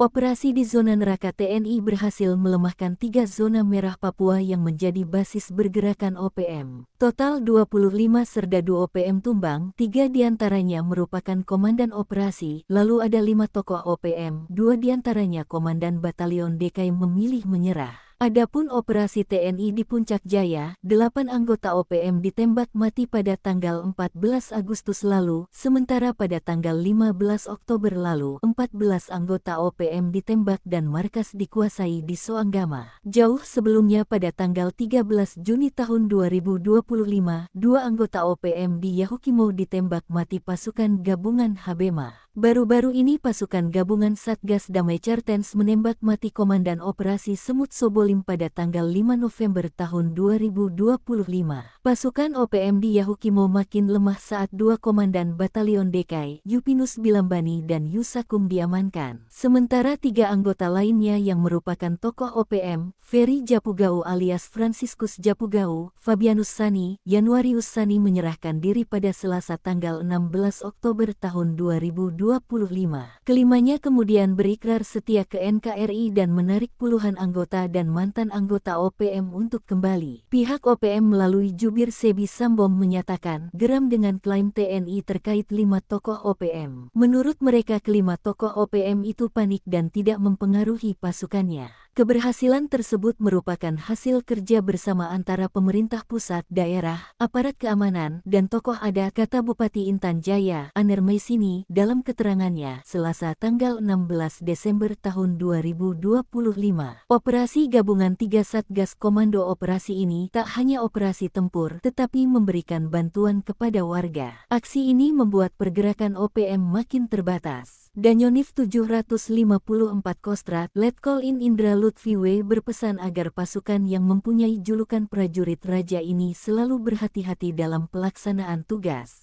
Operasi di zona neraka TNI berhasil melemahkan 3 zona merah Papua yang menjadi basis bergerakan OPM. Total 25 serdadu OPM tumbang, 3 diantaranya merupakan komandan operasi, lalu ada 5 tokoh OPM, 2 diantaranya komandan batalion DKI memilih menyerah. Adapun operasi TNI di Puncak Jaya, 8 anggota OPM ditembak mati pada tanggal 14 Agustus lalu, sementara pada tanggal 15 Oktober lalu, 14 anggota OPM ditembak dan markas dikuasai di Soanggama. Jauh sebelumnya pada tanggal 13 Juni tahun 2025, 2 anggota OPM di Yahukimo ditembak mati pasukan gabungan Habema. Baru-baru ini pasukan gabungan Satgas Damai Cartens menembak mati Komandan Operasi Semut Sobolim pada tanggal 5 November tahun 2025. Pasukan OPM di Yahukimo makin lemah saat 2 Komandan Batalion DKI, Yupinus Bilambani dan Yusakum diamankan. Sementara 3 anggota lainnya yang merupakan tokoh OPM, Ferry Japugau alias Franciscus Japugau, Fabianus Sani, Januarius Sani menyerahkan diri pada Selasa tanggal 16 Oktober tahun 2025. Kelimanya kemudian berikrar setia ke NKRI dan menarik puluhan anggota dan mantan anggota OPM untuk kembali. Pihak OPM melalui jubir Sebi Sambom menyatakan geram dengan klaim TNI terkait 5 tokoh OPM. Menurut mereka kelima tokoh OPM itu panik dan tidak mempengaruhi pasukannya. Keberhasilan tersebut merupakan hasil kerja bersama antara pemerintah pusat, daerah, aparat keamanan, dan tokoh adat, kata Bupati Intan Jaya, Aner Maisini, dalam keterangannya, Selasa tanggal 16 Desember tahun 2025. Operasi gabungan 3 Satgas Komando Operasi ini tak hanya operasi tempur, tetapi memberikan bantuan kepada warga. Aksi ini membuat pergerakan OPM makin terbatas. Danyonif 754 Kostrat, Letkol In Indra Lutfiwe berpesan agar pasukan yang mempunyai julukan prajurit raja ini selalu berhati-hati dalam pelaksanaan tugas.